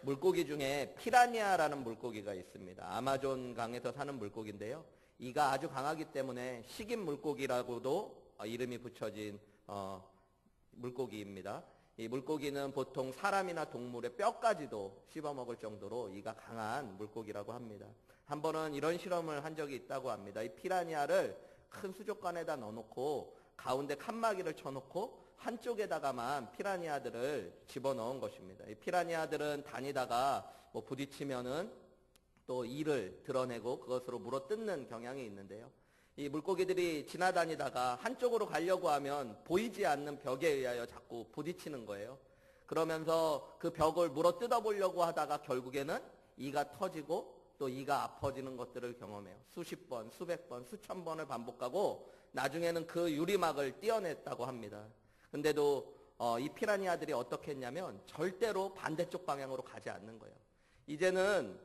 물고기 중에 피라니아라는 물고기가 있습니다. 아마존 강에서 사는 물고기인데요. 이가 아주 강하기 때문에 식인 물고기라고도 이름이 붙여진 물고기입니다. 이 물고기는 보통 사람이나 동물의 뼈까지도 씹어먹을 정도로 이가 강한 물고기라고 합니다. 한 번은 이런 실험을 한 적이 있다고 합니다. 이 피라니아를 큰 수족관에다 넣어놓고 가운데 칸막이를 쳐놓고 한쪽에다가만 피라니아들을 집어넣은 것입니다. 이 피라니아들은 다니다가 부딪히면은 또 이를 드러내고 그것으로 물어뜯는 경향이 있는데요. 이 물고기들이 지나다니다가 한쪽으로 가려고 하면 보이지 않는 벽에 의하여 자꾸 부딪히는 거예요. 그러면서 그 벽을 물어뜯어 보려고 하다가 결국에는 이가 터지고 또 이가 아파지는 것들을 경험해요. 수십 번, 수백 번, 수천 번을 반복하고 나중에는 그 유리막을 떼어냈다고 합니다. 근데도 이 피라니아들이 어떻게 했냐면 절대로 반대쪽 방향으로 가지 않는 거예요. 이제는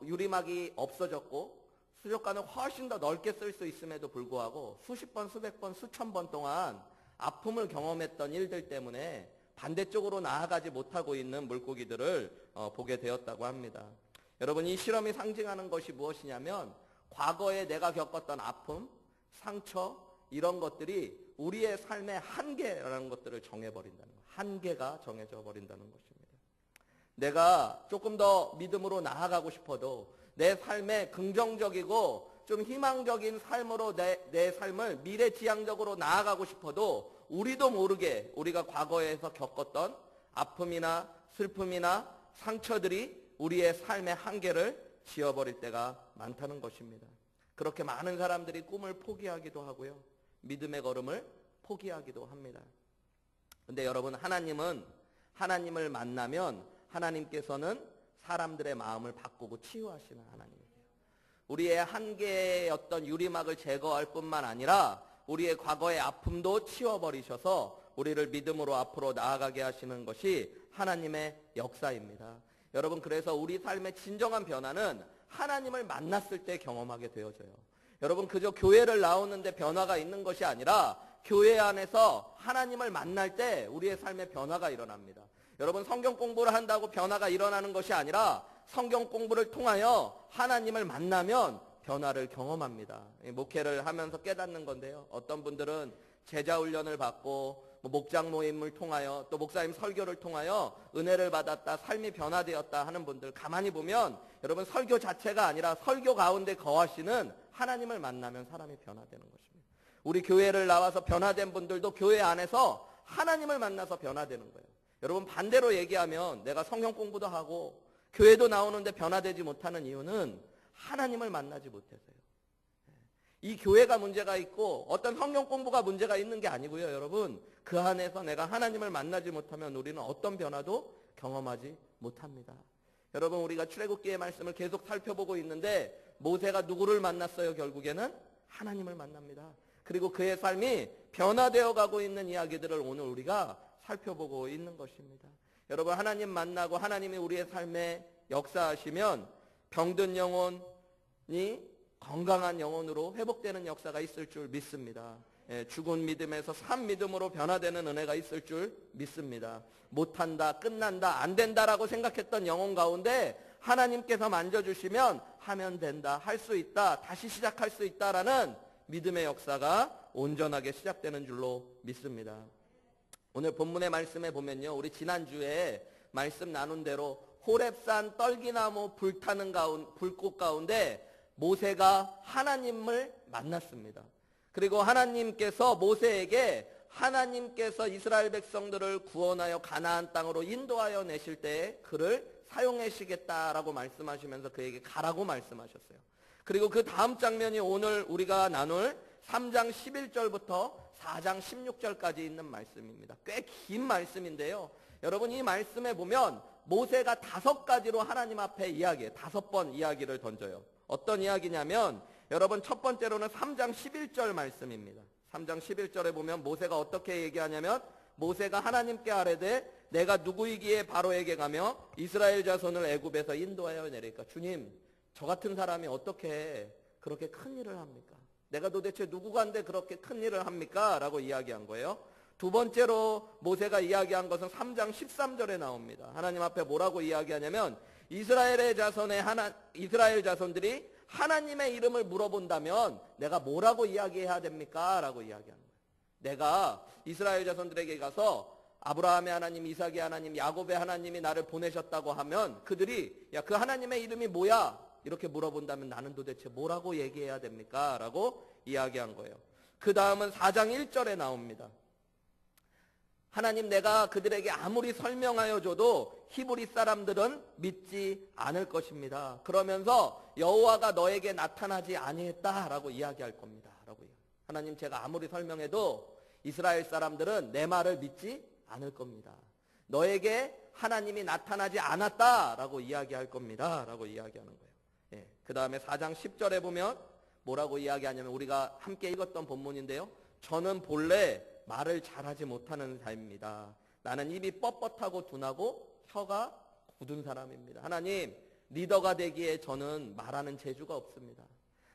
유리막이 없어졌고 수족관을 훨씬 더 넓게 쓸 수 있음에도 불구하고 수십 번, 수백 번, 수천 번 동안 아픔을 경험했던 일들 때문에 반대쪽으로 나아가지 못하고 있는 물고기들을 보게 되었다고 합니다. 여러분, 이 실험이 상징하는 것이 무엇이냐면 과거에 내가 겪었던 아픔, 상처 이런 것들이 우리의 삶의 한계라는 것들을 정해버린다는 것. 한계가 정해져 버린다는 것입니다. 내가 조금 더 믿음으로 나아가고 싶어도 내 삶에 긍정적이고 좀 희망적인 삶으로 내 삶을 미래지향적으로 나아가고 싶어도 우리도 모르게 우리가 과거에서 겪었던 아픔이나 슬픔이나 상처들이 우리의 삶의 한계를 지어버릴 때가 많다는 것입니다. 그렇게 많은 사람들이 꿈을 포기하기도 하고요. 믿음의 걸음을 포기하기도 합니다. 근데 여러분, 하나님을 만나면 하나님께서는 사람들의 마음을 바꾸고 치유하시는 하나님이에요. 우리의 한계의 어떤 유리막을 제거할 뿐만 아니라 우리의 과거의 아픔도 치워버리셔서 우리를 믿음으로 앞으로 나아가게 하시는 것이 하나님의 역사입니다. 여러분, 그래서 우리 삶의 진정한 변화는 하나님을 만났을 때 경험하게 되어져요. 여러분, 그저 교회를 나오는데 변화가 있는 것이 아니라 교회 안에서 하나님을 만날 때 우리의 삶에 변화가 일어납니다. 여러분, 성경 공부를 한다고 변화가 일어나는 것이 아니라 성경 공부를 통하여 하나님을 만나면 변화를 경험합니다. 목회를 하면서 깨닫는 건데요. 어떤 분들은 제자 훈련을 받고 목장 모임을 통하여 또 목사님 설교를 통하여 은혜를 받았다, 삶이 변화되었다 하는 분들 가만히 보면 여러분, 설교 자체가 아니라 설교 가운데 거하시는 하나님을 만나면 사람이 변화되는 것입니다. 우리 교회를 나와서 변화된 분들도 교회 안에서 하나님을 만나서 변화되는 거예요. 여러분, 반대로 얘기하면 내가 성경 공부도 하고 교회도 나오는데 변화되지 못하는 이유는 하나님을 만나지 못해서요. 이 교회가 문제가 있고 어떤 성경 공부가 문제가 있는 게 아니고요. 여러분, 그 안에서 내가 하나님을 만나지 못하면 우리는 어떤 변화도 경험하지 못합니다. 여러분, 우리가 출애굽기의 말씀을 계속 살펴보고 있는데 모세가 누구를 만났어요? 결국에는 하나님을 만납니다. 그리고 그의 삶이 변화되어 가고 있는 이야기들을 오늘 우리가 살펴보고 있는 것입니다. 여러분, 하나님 만나고 하나님이 우리의 삶에 역사하시면 병든 영혼이 건강한 영혼으로 회복되는 역사가 있을 줄 믿습니다. 죽은 믿음에서 산 믿음으로 변화되는 은혜가 있을 줄 믿습니다. 못한다, 끝난다, 안 된다라고 생각했던 영혼 가운데 하나님께서 만져주시면 하면 된다, 할 수 있다, 다시 시작할 수 있다라는 믿음의 역사가 온전하게 시작되는 줄로 믿습니다. 오늘 본문의 말씀에 보면요, 우리 지난주에 말씀 나눈 대로 호렙산 떨기나무 불타는 불꽃 가운데 모세가 하나님을 만났습니다. 그리고 하나님께서 모세에게 하나님께서 이스라엘 백성들을 구원하여 가나안 땅으로 인도하여 내실 때에 그를 사용하시겠다라고 말씀하시면서 그에게 가라고 말씀하셨어요. 그리고 그 다음 장면이 오늘 우리가 나눌 3장 11절부터 4장 16절까지 있는 말씀입니다. 꽤 긴 말씀인데요. 여러분, 이 말씀에 보면 모세가 5가지로 하나님 앞에 5번 이야기를 던져요. 어떤 이야기냐면 여러분, 첫 번째로는 3장 11절 말씀입니다. 3장 11절에 보면 모세가 어떻게 얘기하냐면 모세가 하나님께 아뢰되 내가 누구이기에 바로에게 가며 이스라엘 자손을 애굽에서 인도하여 내릴까? 주님, 저 같은 사람이 어떻게 그렇게 큰 일을 합니까? 내가 도대체 누구간데 그렇게 큰 일을 합니까? 라고 이야기한 거예요. 두 번째로 모세가 이야기한 것은 3장 13절에 나옵니다. 하나님 앞에 뭐라고 이야기하냐면 이스라엘 자손들이 하나님의 이름을 물어본다면 내가 뭐라고 이야기해야 됩니까? 라고 이야기하는 거예요. 내가 이스라엘 자손들에게 가서 아브라함의 하나님, 이삭의 하나님, 야곱의 하나님이 나를 보내셨다고 하면 그들이 야, 그 하나님의 이름이 뭐야? 이렇게 물어본다면 나는 도대체 뭐라고 얘기해야 됩니까? 라고 이야기한 거예요. 그 다음은 4장 1절에 나옵니다. 하나님, 내가 그들에게 아무리 설명하여 줘도 히브리 사람들은 믿지 않을 것입니다. 그러면서 여호와가 너에게 나타나지 아니했다라고 이야기할 겁니다. 하나님, 제가 아무리 설명해도 이스라엘 사람들은 내 말을 믿지 않을 겁니다. 너에게 하나님이 나타나지 않았다라고 이야기할 겁니다. 라고 이야기하는 거예요. 예. 그 다음에 4장 10절에 보면 뭐라고 이야기하냐면 우리가 함께 읽었던 본문인데요. 저는 본래 말을 잘하지 못하는 자입니다. 나는 입이 뻣뻣하고 둔하고 혀가 굳은 사람입니다. 하나님, 리더가 되기에 저는 말하는 재주가 없습니다.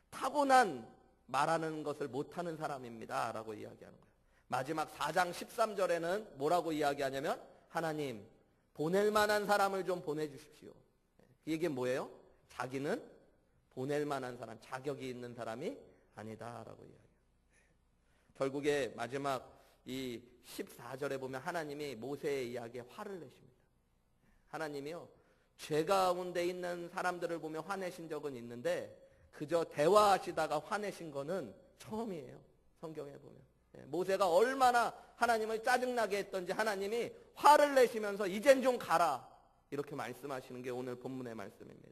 타고난 말하는 것을 못하는 사람입니다. 라고 이야기하는 거예요. 마지막 4장 13절에는 뭐라고 이야기하냐면 하나님, 보낼 만한 사람을 좀 보내주십시오. 이게 뭐예요? 자기는 보낼 만한 사람, 자격이 있는 사람이 아니다라고 이야기해요. 결국에 마지막 이 14절에 보면 하나님이 모세의 이야기에 화를 내십니다. 하나님이요, 죄 가운데 있는 사람들을 보며 화내신 적은 있는데 그저 대화하시다가 화내신 거는 처음이에요. 성경에 보면. 모세가 얼마나 하나님을 짜증나게 했던지 하나님이 화를 내시면서 이젠 좀 가라 이렇게 말씀하시는 게 오늘 본문의 말씀입니다.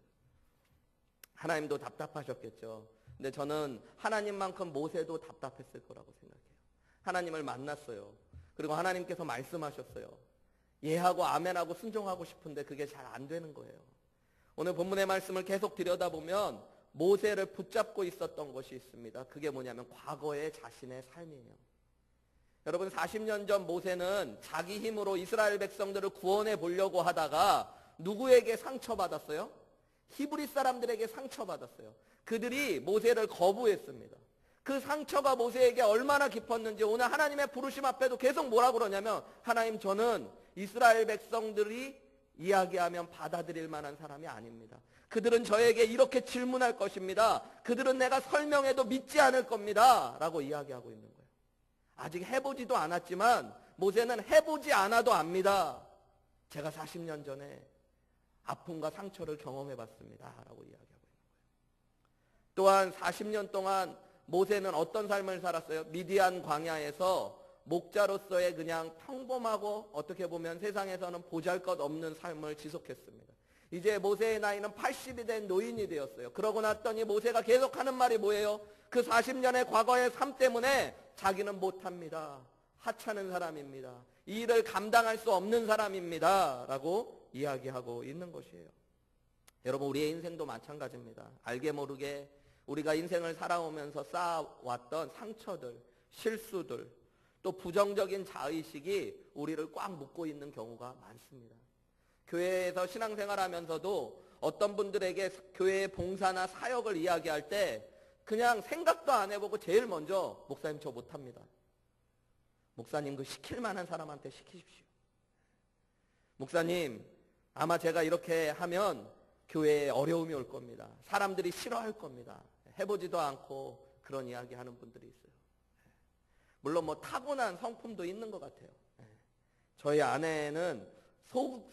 하나님도 답답하셨겠죠. 근데 저는 하나님만큼 모세도 답답했을 거라고 생각해요. 하나님을 만났어요. 그리고 하나님께서 말씀하셨어요. 예하고 아멘하고 순종하고 싶은데 그게 잘 안 되는 거예요. 오늘 본문의 말씀을 계속 들여다보면 모세를 붙잡고 있었던 것이 있습니다. 그게 뭐냐면 과거의 자신의 삶이에요. 여러분, 40년 전 모세는 자기 힘으로 이스라엘 백성들을 구원해 보려고 하다가 누구에게 상처받았어요? 히브리 사람들에게 상처받았어요. 그들이 모세를 거부했습니다. 그 상처가 모세에게 얼마나 깊었는지 오늘 하나님의 부르심 앞에도 계속 뭐라 그러냐면 하나님, 저는 이스라엘 백성들이 이야기하면 받아들일 만한 사람이 아닙니다. 그들은 저에게 이렇게 질문할 것입니다. 그들은 내가 설명해도 믿지 않을 겁니다. 라고 이야기하고 있는 거예요. 아직 해보지도 않았지만 모세는 해보지 않아도 압니다. 제가 40년 전에 아픔과 상처를 경험해봤습니다. 라고 이야기하고 있는 거예요. 또한 40년 동안 모세는 어떤 삶을 살았어요? 미디안 광야에서 목자로서의 그냥 평범하고 어떻게 보면 세상에서는 보잘것없는 삶을 지속했습니다. 이제 모세의 나이는 80이 된 노인이 되었어요. 그러고 났더니 모세가 계속하는 말이 뭐예요? 그 40년의 과거의 삶 때문에 자기는 못합니다. 하찮은 사람입니다. 이 일을 감당할 수 없는 사람입니다. 라고 이야기하고 있는 것이에요. 여러분, 우리의 인생도 마찬가지입니다. 알게 모르게 우리가 인생을 살아오면서 쌓아왔던 상처들, 실수들, 또 부정적인 자의식이 우리를 꽉 묶고 있는 경우가 많습니다. 교회에서 신앙생활하면서도 어떤 분들에게 교회의 봉사나 사역을 이야기할 때 그냥 생각도 안 해보고 제일 먼저 목사님 저 못합니다. 목사님 그 시킬 만한 사람한테 시키십시오. 목사님 아마 제가 이렇게 하면 교회에 어려움이 올 겁니다. 사람들이 싫어할 겁니다. 해보지도 않고 그런 이야기 하는 분들이 있어요. 물론 뭐 타고난 성품도 있는 것 같아요. 저희 아내는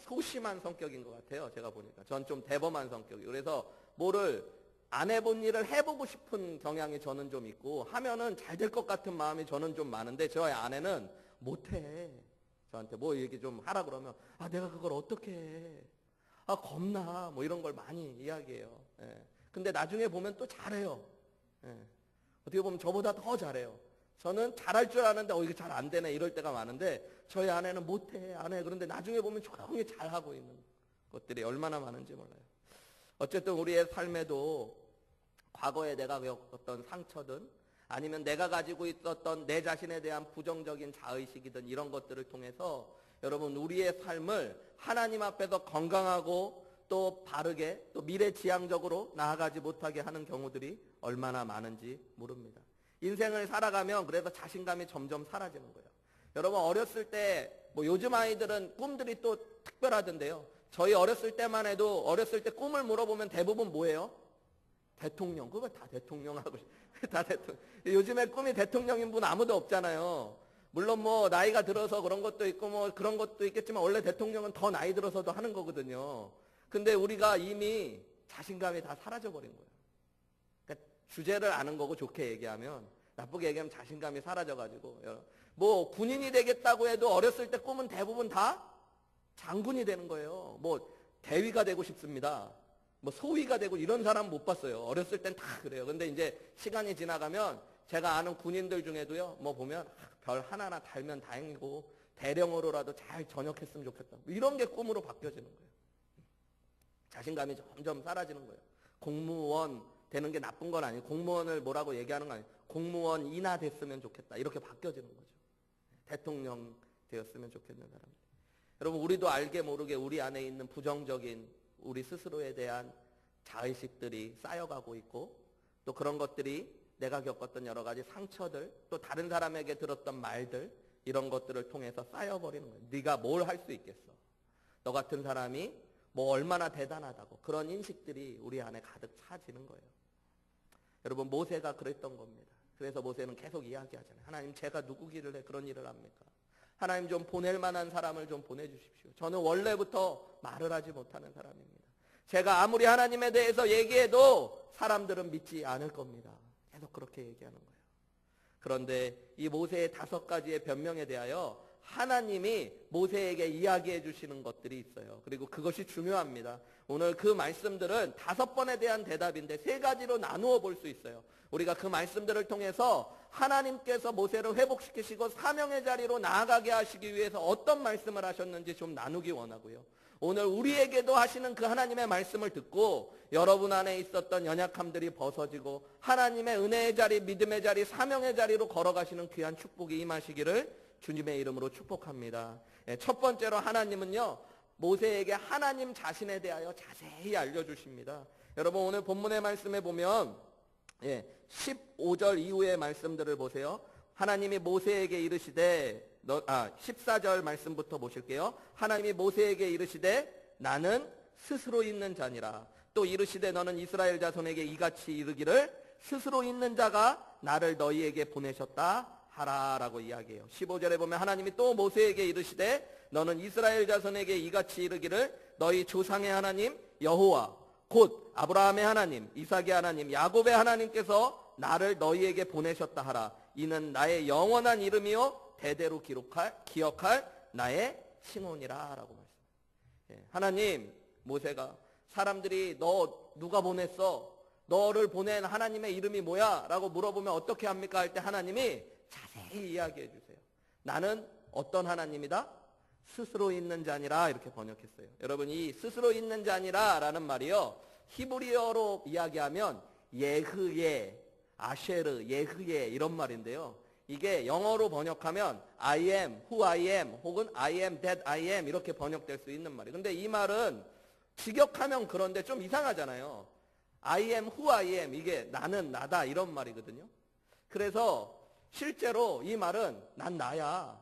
소심한 성격인 것 같아요. 제가 보니까. 전 좀 대범한 성격이에요. 그래서 뭐를 안 해본 일을 해보고 싶은 경향이 저는 좀 있고 하면은 잘 될 것 같은 마음이 저는 좀 많은데 저희 아내는 못해. 저한테 뭐 얘기 좀 하라 그러면 아 내가 그걸 어떻게 해. 아 겁나. 뭐 이런 걸 많이 이야기해요. 예. 근데 나중에 보면 또 잘해요. 예. 어떻게 보면 저보다 더 잘해요. 저는 잘할 줄 아는데 이게 잘 안 되네 이럴 때가 많은데 저희 아내는 못해 안 해. 그런데 나중에 보면 조용히 잘하고 있는 것들이 얼마나 많은지 몰라요. 어쨌든 우리의 삶에도 과거에 내가 겪었던 상처든 아니면 내가 가지고 있었던 내 자신에 대한 부정적인 자의식이든 이런 것들을 통해서 여러분 우리의 삶을 하나님 앞에서 건강하고 또 바르게 또 미래지향적으로 나아가지 못하게 하는 경우들이 얼마나 많은지 모릅니다. 인생을 살아가면 그래서 자신감이 점점 사라지는 거예요. 여러분 어렸을 때 뭐 요즘 아이들은 꿈들이 또 특별하던데요. 저희 어렸을 때만 해도 어렸을 때 꿈을 물어보면 대부분 뭐예요? 대통령. 그거 다 대통령하고 다 대통령. 요즘에 꿈이 대통령인 분 아무도 없잖아요. 물론 뭐 나이가 들어서 그런 것도 있고 뭐 그런 것도 있겠지만 원래 대통령은 더 나이 들어서도 하는 거거든요. 근데 우리가 이미 자신감이 다 사라져 버린 거예요. 그러니까 주제를 아는 거고 좋게 얘기하면, 나쁘게 얘기하면 자신감이 사라져가지고 뭐 군인이 되겠다고 해도 어렸을 때 꿈은 대부분 다 장군이 되는 거예요. 뭐 대위가 되고 싶습니다. 뭐 소위가 되고 이런 사람 못 봤어요. 어렸을 땐 다 그래요. 근데 이제 시간이 지나가면 제가 아는 군인들 중에도요, 뭐 보면 별 하나하나 달면 다행이고 대령으로라도 잘 전역했으면 좋겠다. 뭐 이런 게 꿈으로 바뀌어지는 거예요. 자신감이 점점 사라지는 거예요. 공무원 되는 게 나쁜 건 아니에요. 공무원을 뭐라고 얘기하는 건 아니에요. 공무원이나 됐으면 좋겠다. 이렇게 바뀌어지는 거죠. 대통령 되었으면 좋겠는 사람. 여러분 우리도 알게 모르게 우리 안에 있는 부정적인 우리 스스로에 대한 자의식들이 쌓여가고 있고, 또 그런 것들이 내가 겪었던 여러 가지 상처들, 또 다른 사람에게 들었던 말들, 이런 것들을 통해서 쌓여버리는 거예요. 네가 뭘 할 수 있겠어. 너 같은 사람이 뭐 얼마나 대단하다고, 그런 인식들이 우리 안에 가득 차지는 거예요. 여러분 모세가 그랬던 겁니다. 그래서 모세는 계속 이야기하잖아요. 하나님 제가 누구길래 그런 일을 합니까? 하나님 좀 보낼 만한 사람을 좀 보내주십시오. 저는 원래부터 말을 하지 못하는 사람입니다. 제가 아무리 하나님에 대해서 얘기해도 사람들은 믿지 않을 겁니다. 계속 그렇게 얘기하는 거예요. 그런데 이 모세의 5가지의 변명에 대하여 하나님이 모세에게 이야기해 주시는 것들이 있어요. 그리고 그것이 중요합니다. 오늘 그 말씀들은 5번에 대한 대답인데 3가지로 나누어 볼 수 있어요. 우리가 그 말씀들을 통해서 하나님께서 모세를 회복시키시고 사명의 자리로 나아가게 하시기 위해서 어떤 말씀을 하셨는지 좀 나누기 원하고요. 오늘 우리에게도 하시는 그 하나님의 말씀을 듣고 여러분 안에 있었던 연약함들이 벗어지고 하나님의 은혜의 자리, 믿음의 자리, 사명의 자리로 걸어가시는 귀한 축복이 임하시기를 주님의 이름으로 축복합니다. 첫 번째로 하나님은요, 모세에게 하나님 자신에 대하여 자세히 알려주십니다. 여러분 오늘 본문의 말씀에 보면 15절 이후의 말씀들을 보세요. 하나님이 모세에게 이르시되 14절 말씀부터 보실게요. 하나님이 모세에게 이르시되 나는 스스로 있는 자니라. 또 이르시되 너는 이스라엘 자손에게 이같이 이르기를 스스로 있는 자가 나를 너희에게 보내셨다 하라 라고 이야기해요. 15절에 보면 하나님이 또 모세에게 이르시되 너는 이스라엘 자손에게 이같이 이르기를 너희 조상의 하나님 여호와 곧 아브라함의 하나님, 이삭의 하나님, 야곱의 하나님께서 나를 너희에게 보내셨다 하라. 이는 나의 영원한 이름이요 대대로 기억할 나의 칭혼이라 라고 말씀해요. 하나님, 모세가 사람들이 너 누가 보냈어? 너를 보낸 하나님의 이름이 뭐야? 라고 물어보면 어떻게 합니까? 할 때 하나님이 자세히 이야기해 주세요. 나는 어떤 하나님이다? 스스로 있는 자니라 이렇게 번역했어요. 여러분 이 스스로 있는 자니라 라는 말이요, 히브리어로 이야기하면 예흐예, 아쉐르, 예흐예 이런 말인데요. 이게 영어로 번역하면 I am, who I am 혹은 I am that I am 이렇게 번역될 수 있는 말이에요. 근데 이 말은 직역하면 그런데 좀 이상하잖아요. I am who I am, 이게 나는 나다 이런 말이거든요. 그래서 실제로 이 말은 난 나야.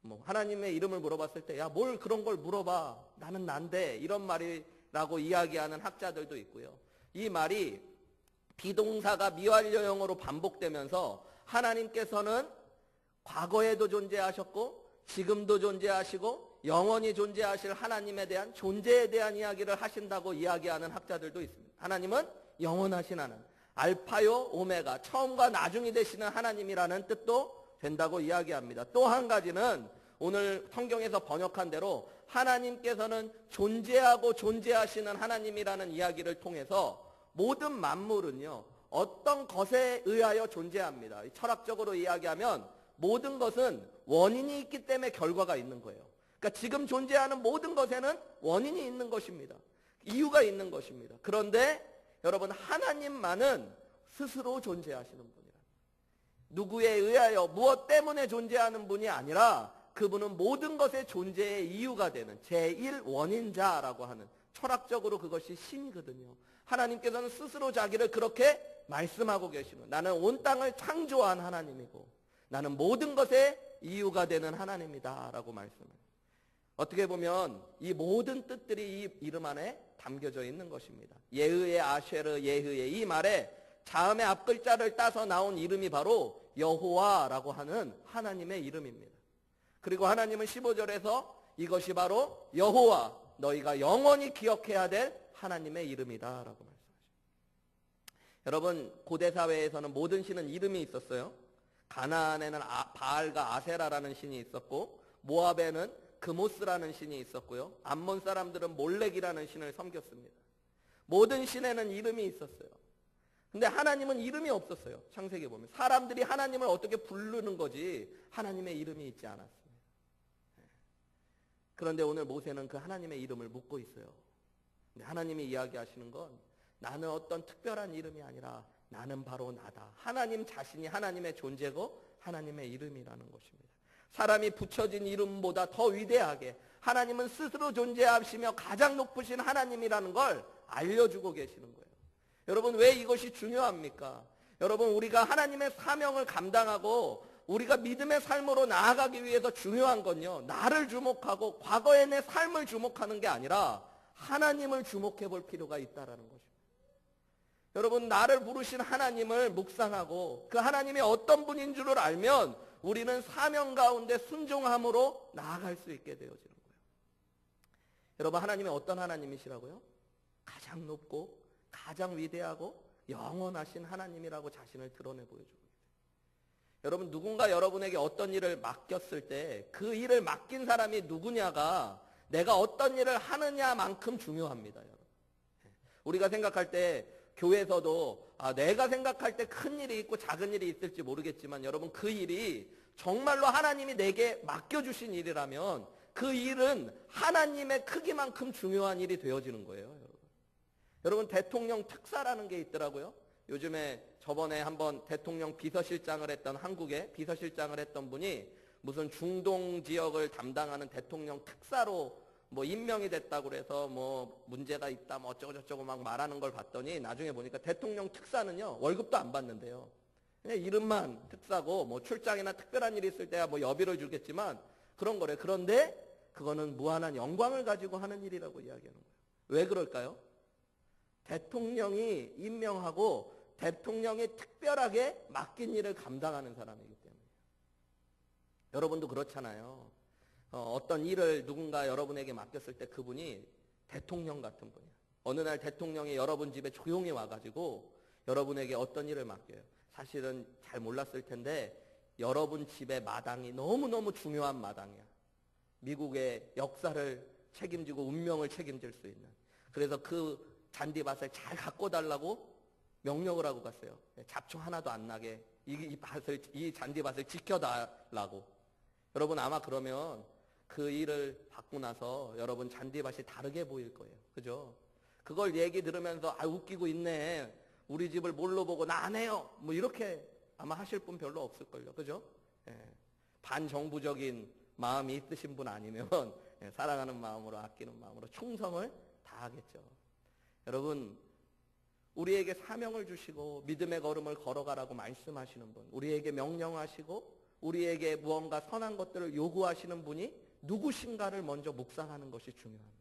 뭐 하나님의 이름을 물어봤을 때 야 뭘 그런 걸 물어봐, 나는 난데 이런 말이라고 이야기하는 학자들도 있고요. 이 말이 비동사가 미완료형으로 반복되면서 하나님께서는 과거에도 존재하셨고 지금도 존재하시고 영원히 존재하실 하나님에 대한 존재에 대한 이야기를 하신다고 이야기하는 학자들도 있습니다. 하나님은 영원하신 하나님, 알파요 오메가, 처음과 나중이 되시는 하나님이라는 뜻도 된다고 이야기합니다. 또 한 가지는 오늘 성경에서 번역한 대로 하나님께서는 존재하고 존재하시는 하나님이라는 이야기를 통해서 모든 만물은요 어떤 것에 의하여 존재합니다. 철학적으로 이야기하면 모든 것은 원인이 있기 때문에 결과가 있는 거예요. 그러니까 지금 존재하는 모든 것에는 원인이 있는 것입니다. 이유가 있는 것입니다. 그런데 여러분 하나님만은 스스로 존재하시는 분이라. 누구에 의하여 무엇 때문에 존재하는 분이 아니라 그분은 모든 것의 존재의 이유가 되는 제1원인자라고 하는, 철학적으로 그것이 신이거든요. 하나님께서는 스스로 자기를 그렇게 말씀하고 계시는, 나는 온 땅을 창조한 하나님이고 나는 모든 것의 이유가 되는 하나님이다라고 말씀해요. 어떻게 보면 이 모든 뜻들이 이 이름 안에 담겨져 있는 것입니다. 예흐의 아쉐르 예흐의 이 말에 자음의 앞글자를 따서 나온 이름이 바로 여호와라고 하는 하나님의 이름입니다. 그리고 하나님은 15절에서 이것이 바로 여호와 너희가 영원히 기억해야 될 하나님의 이름이다라고 말씀하십니다. 여러분 고대 사회에서는 모든 신은 이름이 있었어요. 가나안에는 바알과 아세라라는 신이 있었고 모압에는 그모스라는 신이 있었고요. 암몬 사람들은 몰렉이라는 신을 섬겼습니다. 모든 신에는 이름이 있었어요. 근데 하나님은 이름이 없었어요. 창세기 보면 사람들이 하나님을 어떻게 부르는 거지 하나님의 이름이 있지 않았습니다. 그런데 오늘 모세는 그 하나님의 이름을 묻고 있어요. 근데 하나님이 이야기하시는 건 나는 어떤 특별한 이름이 아니라 나는 바로 나다. 하나님 자신이 하나님의 존재고 하나님의 이름이라는 것입니다. 사람이 붙여진 이름보다 더 위대하게 하나님은 스스로 존재하시며 가장 높으신 하나님이라는 걸 알려주고 계시는 거예요. 여러분 왜 이것이 중요합니까? 여러분 우리가 하나님의 사명을 감당하고 우리가 믿음의 삶으로 나아가기 위해서 중요한 건요. 나를 주목하고 과거의 내 삶을 주목하는 게 아니라 하나님을 주목해 볼 필요가 있다라는 것입니다. 여러분 나를 부르신 하나님을 묵상하고 그 하나님이 어떤 분인 줄을 알면 우리는 사명 가운데 순종함으로 나아갈 수 있게 되어지는 거예요. 여러분 하나님이 어떤 하나님이시라고요? 가장 높고 가장 위대하고 영원하신 하나님이라고 자신을 드러내 보여줍니다. 여러분 누군가 여러분에게 어떤 일을 맡겼을 때 그 일을 맡긴 사람이 누구냐가 내가 어떤 일을 하느냐만큼 중요합니다. 여러분. 우리가 생각할 때 교회에서도 내가 생각할 때 큰 일이 있고 작은 일이 있을지 모르겠지만 여러분 그 일이 정말로 하나님이 내게 맡겨주신 일이라면 그 일은 하나님의 크기만큼 중요한 일이 되어지는 거예요. 여러분, 여러분 대통령 특사라는 게 있더라고요. 요즘에 저번에 한번 대통령 비서실장을 했던 한국에 비서실장을 했던 분이 무슨 중동 지역을 담당하는 대통령 특사로 뭐 임명이 됐다고 그래서 뭐 문제가 있다 뭐 어쩌고저쩌고 막 말하는 걸 봤더니 나중에 보니까 대통령 특사는요 월급도 안 받는데요. 그냥 이름만 특사고 뭐 출장이나 특별한 일이 있을 때야 뭐 여비를 주겠지만 그런 거래. 그런데 그거는 무한한 영광을 가지고 하는 일이라고 이야기하는 거예요. 왜 그럴까요? 대통령이 임명하고 대통령이 특별하게 맡긴 일을 감당하는 사람이기 때문에. 여러분도 그렇잖아요. 어떤 일을 누군가 여러분에게 맡겼을 때 그분이 대통령 같은 분이에요. 어느 날 대통령이 여러분 집에 조용히 와가지고 여러분에게 어떤 일을 맡겨요. 사실은 잘 몰랐을 텐데 여러분 집의 마당이 너무너무 중요한 마당이야. 미국의 역사를 책임지고 운명을 책임질 수 있는. 그래서 그 잔디밭을 잘 갖고 달라고 명령을 하고 갔어요. 잡초 하나도 안 나게 이 잔디밭을 지켜달라고. 여러분 아마 그러면 그 일을 받고 나서 여러분 잔디밭이 다르게 보일 거예요. 그죠? 그걸 얘기 들으면서 웃기고 있네. 우리 집을 뭘로 보고 나 안 해요. 뭐 이렇게 아마 하실 분 별로 없을걸요. 그죠? 반정부적인 마음이 있으신 분 아니면 사랑하는 마음으로 아끼는 마음으로 충성을 다하겠죠. 여러분 우리에게 사명을 주시고 믿음의 걸음을 걸어가라고 말씀하시는 분, 우리에게 명령하시고 우리에게 무언가 선한 것들을 요구하시는 분이 누구신가를 먼저 묵상하는 것이 중요합니다.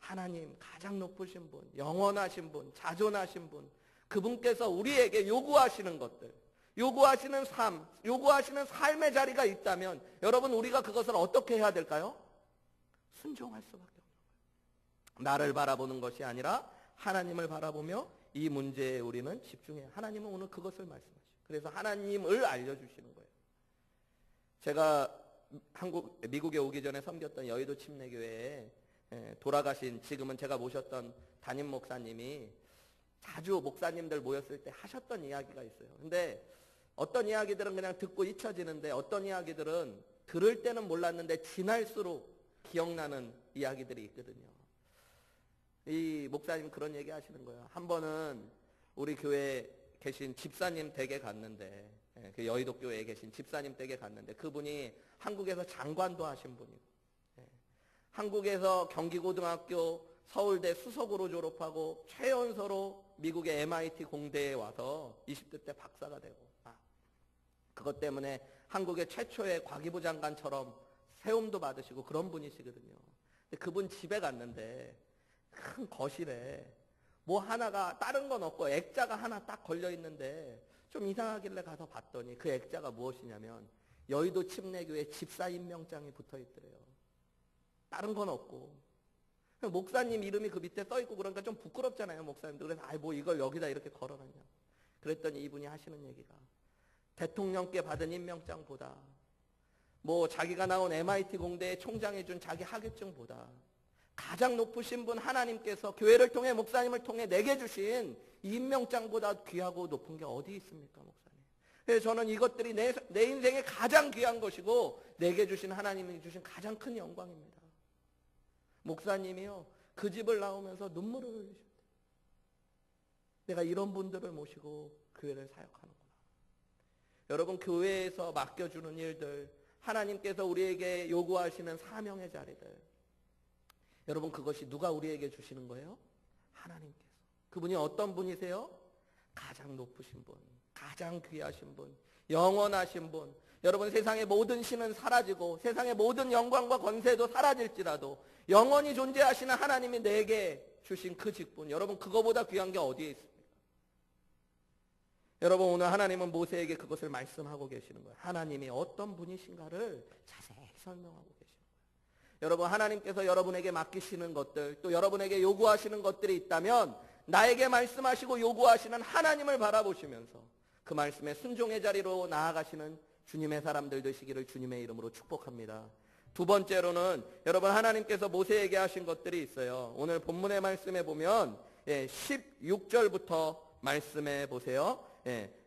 하나님 가장 높으신 분, 영원하신 분, 자존하신 분, 그분께서 우리에게 요구하시는 것들, 요구하시는 삶, 요구하시는 삶의 자리가 있다면 여러분 우리가 그것을 어떻게 해야 될까요? 순종할 수밖에 없는 거예요. 나를 바라보는 것이 아니라 하나님을 바라보며 이 문제에 우리는 집중해야. 하나님은 오늘 그것을 말씀하시죠. 그래서 하나님을 알려주시는 거예요. 제가 미국에 오기 전에 섬겼던 여의도 침례교회에 돌아가신 지금은 제가 모셨던 담임 목사님이 자주 목사님들 모였을 때 하셨던 이야기가 있어요. 근데 어떤 이야기들은 그냥 듣고 잊혀지는데 어떤 이야기들은 들을 때는 몰랐는데 지날수록 기억나는 이야기들이 있거든요. 이 목사님 그런 얘기 하시는 거예요. 한 번은 우리 교회에 계신 집사님 댁에 갔는데 그 여의도 교회에 계신 집사님 댁에 갔는데 그분이 한국에서 장관도 하신 분이고 한국에서 경기고등학교 서울대 수석으로 졸업하고 최연소로 미국의 MIT 공대에 와서 20대 때 박사가 되고 그것 때문에 한국의 최초의 과기부 장관처럼 세움도 받으시고 그런 분이시거든요. 근데 그분 집에 갔는데 큰 거실에 뭐 하나가 다른 건 없고 액자가 하나 딱 걸려 있는데 좀 이상하길래 가서 봤더니 그 액자가 무엇이냐면 여의도 침례교회 집사 임명장이 붙어 있더래요. 다른 건 없고. 목사님 이름이 그 밑에 써 있고 그러니까 좀 부끄럽잖아요, 목사님들. 그래서 뭐 이걸 여기다 이렇게 걸어놨냐. 그랬더니 이분이 하시는 얘기가 대통령께 받은 임명장보다 뭐 자기가 나온 MIT 공대의 총장이 준 자기 학위증보다 가장 높으신 분 하나님께서 교회를 통해 목사님을 통해 내게 주신 이 임명장보다 귀하고 높은 게 어디 있습니까, 목사님? 그래서 저는 이것들이 내 인생에 가장 귀한 것이고 내게 주신 하나님이 주신 가장 큰 영광입니다. 목사님이요, 그 집을 나오면서 눈물을 흘리셨대요. 내가 이런 분들을 모시고 교회를 사역하는구나. 여러분, 교회에서 맡겨주는 일들, 하나님께서 우리에게 요구하시는 사명의 자리들, 여러분, 그것이 누가 우리에게 주시는 거예요? 하나님께서. 그분이 어떤 분이세요? 가장 높으신 분, 가장 귀하신 분, 영원하신 분. 여러분, 세상의 모든 신은 사라지고 세상의 모든 영광과 권세도 사라질지라도 영원히 존재하시는 하나님이 내게 주신 그 직분, 여러분, 그거보다 귀한 게 어디에 있습니까? 여러분, 오늘 하나님은 모세에게 그것을 말씀하고 계시는 거예요. 하나님이 어떤 분이신가를 자세히 설명하고 계십니다. 여러분, 하나님께서 여러분에게 맡기시는 것들, 또 여러분에게 요구하시는 것들이 있다면 나에게 말씀하시고 요구하시는 하나님을 바라보시면서 그 말씀에 순종의 자리로 나아가시는 주님의 사람들 되시기를 주님의 이름으로 축복합니다. 두 번째로는 여러분, 하나님께서 모세에게 하신 것들이 있어요. 오늘 본문의 말씀에 보면 16절부터 말씀해 보세요.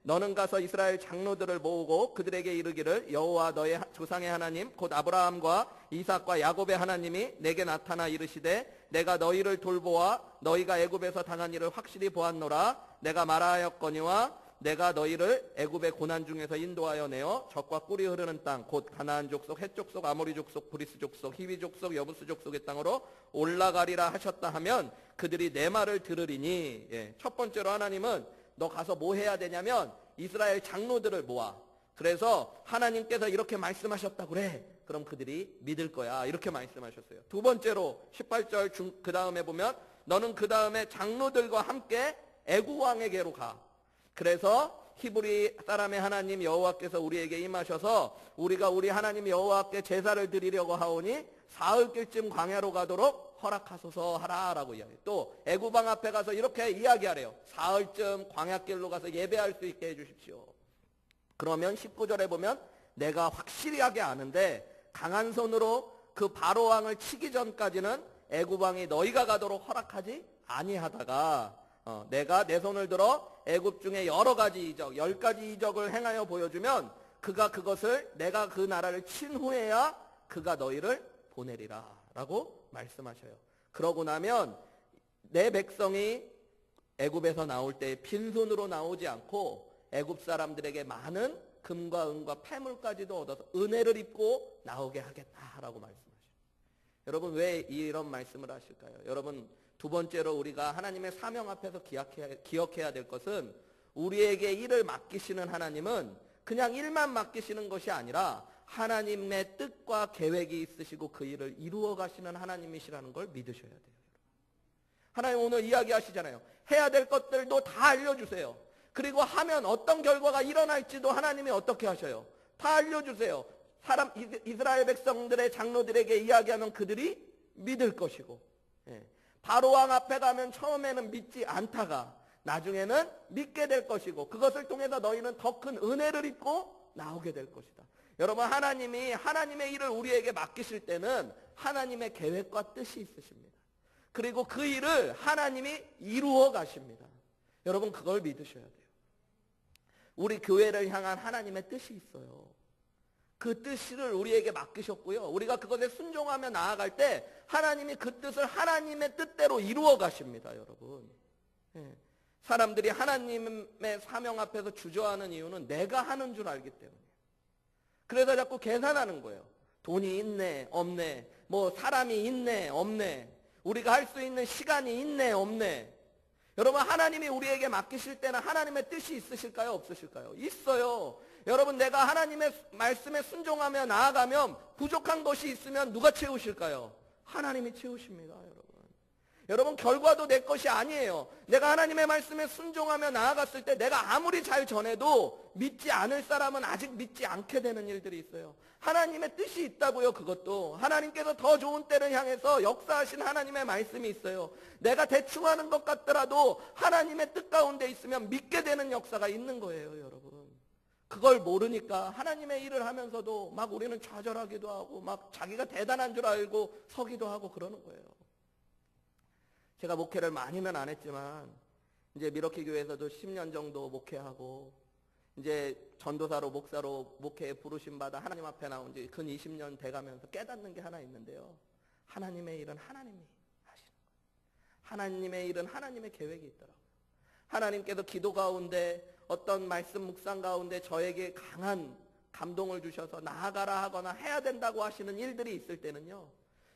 너는 가서 이스라엘 장로들을 모으고 그들에게 이르기를 여호와 너의 조상의 하나님 곧 아브라함과 이삭과 야곱의 하나님이 내게 나타나 이르시되 내가 너희를 돌보아 너희가 애굽에서 당한 일을 확실히 보았노라. 내가 말하였거니와 내가 너희를 애굽의 고난 중에서 인도하여 내어 젖과 꿀이 흐르는 땅 곧 가나안 족속, 헷 족속, 아모리 족속, 브리스 족속, 히위 족속, 여부스 족속의 땅으로 올라가리라 하셨다 하면 그들이 내 말을 들으리니. 첫 번째로 하나님은 너 가서 뭐 해야 되냐면 이스라엘 장로들을 모아. 그래서 하나님께서 이렇게 말씀하셨다 그래. 그럼 그들이 믿을 거야. 이렇게 말씀하셨어요. 두 번째로 18절 그 다음에 보면 너는 그 다음에 장로들과 함께 애굽 왕에게로 가. 그래서 히브리 사람의 하나님 여호와께서 우리에게 임하셔서 우리가 우리 하나님 여호와께 제사를 드리려고 하오니 사흘길쯤 광야로 가도록 허락하소서 하라라고 이야기해요. 또 애굽 왕 앞에 가서 이렇게 이야기하래요. 사흘쯤 광야길로 가서 예배할 수 있게 해주십시오. 그러면 19절에 보면 내가 확실하게 아는데 강한 손으로 그 바로 왕을 치기 전까지는 애굽 왕이 너희가 가도록 허락하지 아니하다가 내가 내 손을 들어 애굽 중에 여러 가지 이적, 10가지 이적을 행하여 보여주면 그가 그것을 내가 그 나라를 친 후에야 그가 너희를 보내리라 라고 말씀하셔요. 그러고 나면 내 백성이 애굽에서 나올 때 빈손으로 나오지 않고 애굽 사람들에게 많은 금과 은과 패물까지도 얻어서 은혜를 입고 나오게 하겠다라고 말씀하셔요. 여러분, 왜 이런 말씀을 하실까요? 여러분, 두 번째로 우리가 하나님의 사명 앞에서 기억해야 될 것은 우리에게 일을 맡기시는 하나님은 그냥 일만 맡기시는 것이 아니라 하나님의 뜻과 계획이 있으시고 그 일을 이루어 가시는 하나님이시라는 걸 믿으셔야 돼요. 하나님 오늘 이야기하시잖아요. 해야 될 것들도 다 알려주세요. 그리고 하면 어떤 결과가 일어날지도 하나님이 어떻게 하셔요? 다 알려주세요. 이스라엘 백성들의 장로들에게 이야기하면 그들이 믿을 것이고, 바로 왕 앞에 가면 처음에는 믿지 않다가 나중에는 믿게 될 것이고, 그것을 통해서 너희는 더 큰 은혜를 입고 나오게 될 것이다. 여러분, 하나님이 하나님의 일을 우리에게 맡기실 때는 하나님의 계획과 뜻이 있으십니다. 그리고 그 일을 하나님이 이루어 가십니다. 여러분, 그걸 믿으셔야 돼요. 우리 교회를 향한 하나님의 뜻이 있어요. 그 뜻을 우리에게 맡기셨고요. 우리가 그것에 순종하며 나아갈 때 하나님이 그 뜻을 하나님의 뜻대로 이루어 가십니다, 여러분. 사람들이 하나님의 사명 앞에서 주저하는 이유는 내가 하는 줄 알기 때문이에요. 그래서 자꾸 계산하는 거예요. 돈이 있네, 없네. 뭐 사람이 있네, 없네. 우리가 할 수 있는 시간이 있네, 없네. 여러분, 하나님이 우리에게 맡기실 때는 하나님의 뜻이 있으실까요, 없으실까요? 있어요. 여러분, 내가 하나님의 말씀에 순종하며 나아가면 부족한 것이 있으면 누가 채우실까요? 하나님이 채우십니다, 여러분. 여러분, 결과도 내 것이 아니에요. 내가 하나님의 말씀에 순종하며 나아갔을 때 내가 아무리 잘 전해도 믿지 않을 사람은 아직 믿지 않게 되는 일들이 있어요. 하나님의 뜻이 있다고요. 그것도 하나님께서 더 좋은 때를 향해서 역사하신 하나님의 말씀이 있어요. 내가 대충 하는 것 같더라도 하나님의 뜻 가운데 있으면 믿게 되는 역사가 있는 거예요, 여러분. 그걸 모르니까 하나님의 일을 하면서도 막 우리는 좌절하기도 하고 막 자기가 대단한 줄 알고 서기도 하고 그러는 거예요. 제가 목회를 많이는 안 했지만 이제 미러키 교회에서도 10년 정도 목회하고 이제 전도사로 목사로 목회에 부르심 받아 하나님 앞에 나온 지 근 20년 돼가면서 깨닫는 게 하나 있는데요. 하나님의 일은 하나님이 하시는 거예요. 하나님의 일은 하나님의 계획이 있더라고요. 하나님께서 기도 가운데 어떤 말씀 묵상 가운데 저에게 강한 감동을 주셔서 나아가라 하거나 해야 된다고 하시는 일들이 있을 때는요.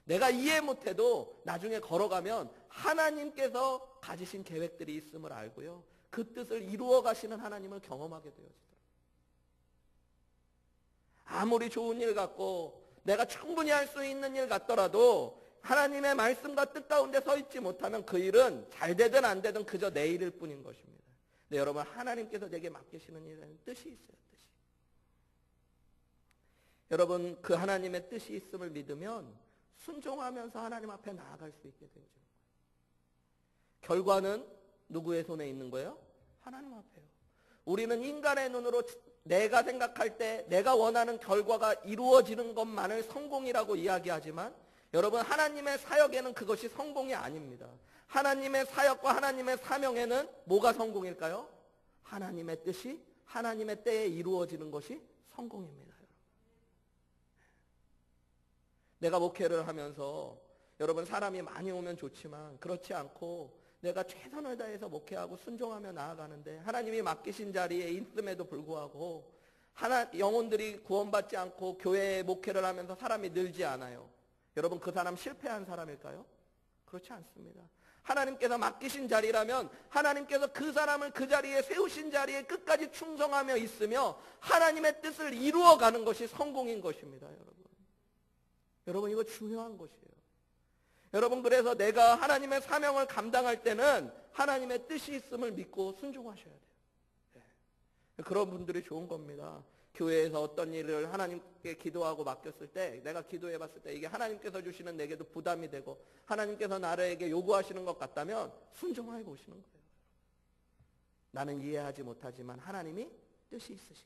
내가 이해 못해도 나중에 걸어가면 하나님께서 가지신 계획들이 있음을 알고요. 그 뜻을 이루어 가시는 하나님을 경험하게 되어지더라고요. 아무리 좋은 일 같고 내가 충분히 할 수 있는 일 같더라도 하나님의 말씀과 뜻 가운데 서 있지 못하면 그 일은 잘 되든 안 되든 그저 내 일일 뿐인 것입니다. 근데 여러분, 하나님께서 내게 맡기시는 일에는 뜻이 있어요. 뜻이. 여러분, 그 하나님의 뜻이 있음을 믿으면 순종하면서 하나님 앞에 나아갈 수 있게 되어지는 거예요. 결과는 누구의 손에 있는 거예요? 하나님 앞에요. 우리는 인간의 눈으로 내가 생각할 때 내가 원하는 결과가 이루어지는 것만을 성공이라고 이야기하지만 여러분, 하나님의 사역에는 그것이 성공이 아닙니다. 하나님의 사역과 하나님의 사명에는 뭐가 성공일까요? 하나님의 뜻이 하나님의 때에 이루어지는 것이 성공입니다. 내가 목회를 하면서 여러분, 사람이 많이 오면 좋지만 그렇지 않고 내가 최선을 다해서 목회하고 순종하며 나아가는데 하나님이 맡기신 자리에 있음에도 불구하고 영혼들이 구원받지 않고 교회에 목회를 하면서 사람이 늘지 않아요. 여러분, 그 사람 실패한 사람일까요? 그렇지 않습니다. 하나님께서 맡기신 자리라면 하나님께서 그 사람을 그 자리에 세우신 자리에 끝까지 충성하며 있으며 하나님의 뜻을 이루어가는 것이 성공인 것입니다. 여러분, 이거 중요한 것이에요. 여러분, 그래서 내가 하나님의 사명을 감당할 때는 하나님의 뜻이 있음을 믿고 순종하셔야 돼요. 네. 그런 분들이 좋은 겁니다. 교회에서 어떤 일을 하나님께 기도하고 맡겼을 때 내가 기도해 봤을 때 이게 하나님께서 주시는 내게도 부담이 되고 하나님께서 나에게 요구하시는 것 같다면 순종해 보시는 거예요. 나는 이해하지 못하지만 하나님이 뜻이 있으시겠지.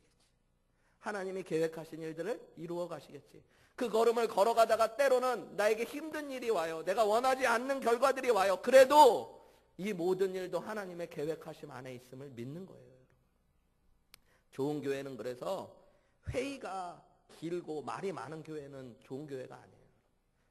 하나님이 계획하신 일들을 이루어 가시겠지. 그 걸음을 걸어가다가 때로는 나에게 힘든 일이 와요. 내가 원하지 않는 결과들이 와요. 그래도 이 모든 일도 하나님의 계획하심 안에 있음을 믿는 거예요. 좋은 교회는 그래서 회의가 길고 말이 많은 교회는 좋은 교회가 아니에요.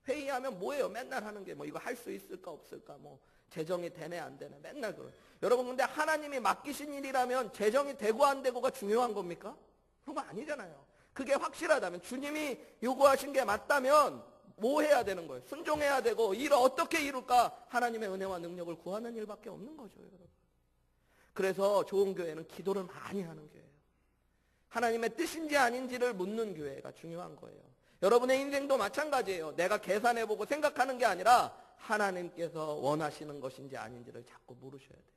회의하면 뭐예요? 맨날 하는 게 뭐 이거 할 수 있을까 없을까 뭐 재정이 되네 안 되네 맨날 그래요. 여러분, 근데 하나님이 맡기신 일이라면 재정이 되고 안 되고가 중요한 겁니까? 그런 거 아니잖아요. 그게 확실하다면 주님이 요구하신 게 맞다면 뭐 해야 되는 거예요? 순종해야 되고 일을 어떻게 이룰까? 하나님의 은혜와 능력을 구하는 일밖에 없는 거죠, 여러분. 그래서 좋은 교회는 기도를 많이 하는 교회예요. 하나님의 뜻인지 아닌지를 묻는 교회가 중요한 거예요. 여러분의 인생도 마찬가지예요. 내가 계산해보고 생각하는 게 아니라 하나님께서 원하시는 것인지 아닌지를 자꾸 물으셔야 돼요.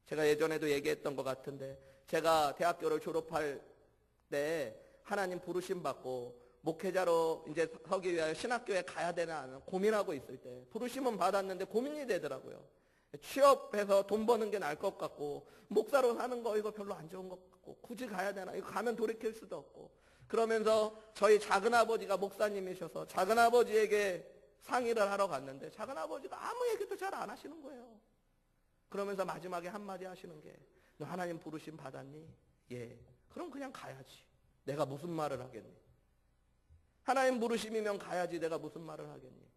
제가 예전에도 얘기했던 것 같은데 제가 대학교를 졸업할 때 하나님 부르심 받고 목회자로 이제 서기 위하여 신학교에 가야 되나 안 고민하고 있을 때 부르심은 받았는데 고민이 되더라고요. 취업해서 돈 버는 게 나을 것 같고 목사로 사는 거 이거 별로 안 좋은 것 같고 굳이 가야 되나 이거 가면 돌이킬 수도 없고 그러면서 저희 작은아버지가 목사님이셔서 작은아버지에게 상의를 하러 갔는데 작은아버지가 아무 얘기도 잘 안 하시는 거예요. 그러면서 마지막에 한마디 하시는 게 너 하나님 부르심 받았니? 예. 그럼 그냥 가야지. 내가 무슨 말을 하겠니? 하나님 부르심이면 가야지 내가 무슨 말을 하겠니?